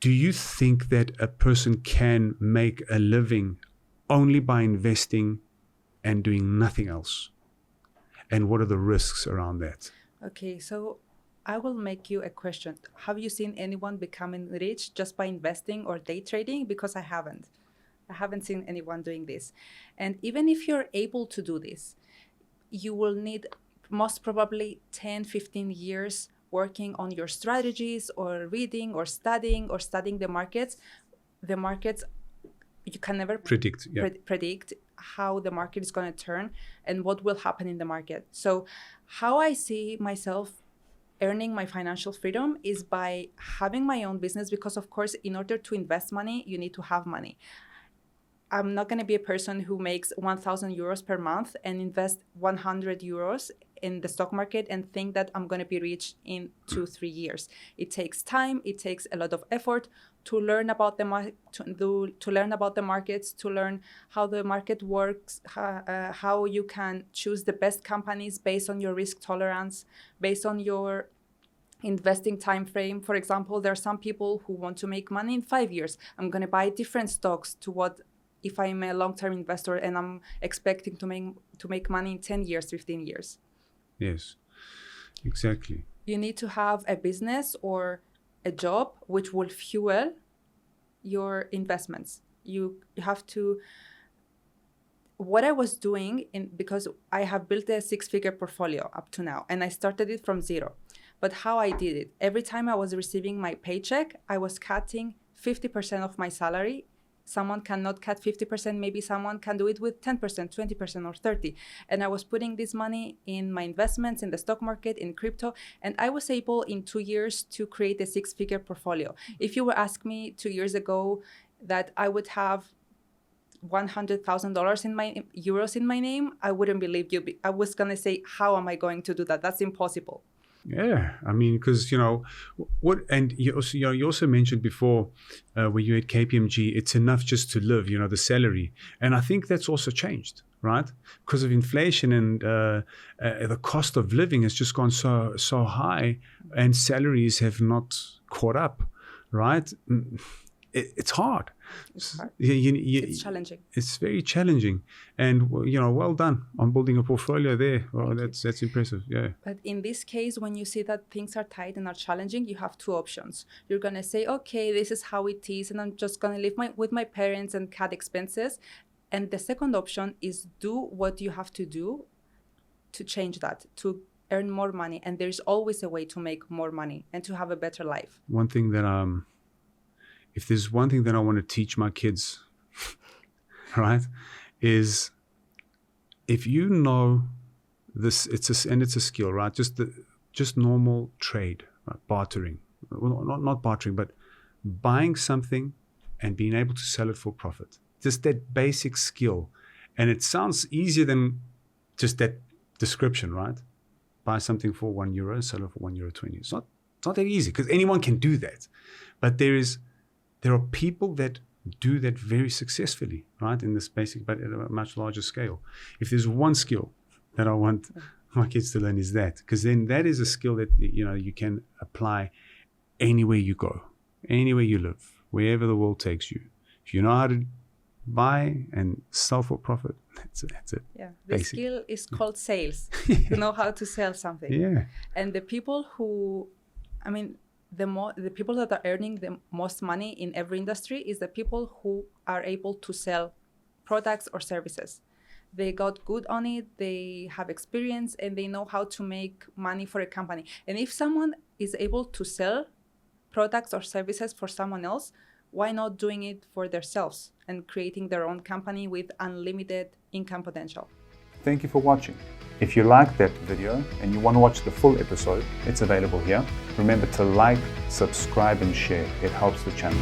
do you think that a person can make a living only by investing and doing nothing else? And what are the risks around that? Okay, so I will make you a question. Have you seen anyone becoming rich just by investing or day trading? Because I haven't. I haven't seen anyone doing this. And even if you're able to do this, you will need most probably 10, 15 years working on your strategies or reading or studying the markets. The markets, you can never Predict, yeah. predict how the market is going to turn and what will happen in the market. So how I see myself earning my financial freedom is by having my own business, because of course, in order to invest money, you need to have money. I'm not going to be a person who makes 1,000 euros per month and invest 100 euros in the stock market and think that I'm going to be rich in 2-3 years. It takes time. It takes a lot of effort to learn about the to learn about the markets, to learn how the market works, how you can choose the best companies based on your risk tolerance, based on your investing time frame. For example, there are some people who want to make money in 5 years. I'm going to buy different stocks to what if I'm a long-term investor and I'm expecting to make money in 10 years, 15 years. Yes, exactly. You need to have a business or a job which will fuel your investments. You have to. What I was doing, because I have built a 6-figure portfolio up to now, and I started it from zero. But how I did it, every time I was receiving my paycheck, I was cutting 50% of my salary. Someone cannot cut 50%, maybe someone can do it with 10%, 20%, or 30%. And I was putting this money in my investments, in the stock market, in crypto, and I was able in 2 years to create a 6-figure portfolio. If you were asking me 2 years ago that I would have $100,000 in my euros in my name, I wouldn't believe you. I was gonna say, how am I going to do that? That's impossible. Yeah, I mean, because what, and you also mentioned before, when you at KPMG, it's enough just to live, the salary, and I think that's also changed, right? Because of inflation and the cost of living has just gone so high, and salaries have not caught up, right? It's hard. It's hard. It's challenging. It's very challenging, and well done on building a portfolio there. Well, that's impressive. Yeah. But in this case, when you see that things are tight and are challenging, you have two options. You're gonna say, okay, this is how it is, and I'm just gonna live with my parents and cut expenses. And the second option is do what you have to do to change that, to earn more money. And there's always a way to make more money and to have a better life. One thing that if there's one thing that I want to teach my kids, right, is if you know this, it's a skill, right? Just normal trade, right? Bartering, well, not bartering, but buying something and being able to sell it for profit. Just that basic skill, and it sounds easier than just that description, right? Buy something for €1 and sell it for €1.20. It's not that easy, because anyone can do that, but there are people that do that very successfully, right? In this basic, but at a much larger scale. If there's one skill that I want my kids to learn, is that, because then that is a skill that you can apply anywhere you go, anywhere you live, wherever the world takes you. If you know how to buy and sell for profit, that's it. Yeah, the skill is called sales. To know how to sell something. Yeah. And the people who, the people that are earning the most money in every industry is the people who are able to sell products or services. They got good on it, they have experience, and they know how to make money for a company. And if someone is able to sell products or services for someone else, why not doing it for themselves and creating their own company with unlimited income potential? Thank you for watching. If you liked that video and you want to watch the full episode, it's available here. Remember to like, subscribe, and share. It helps the channel.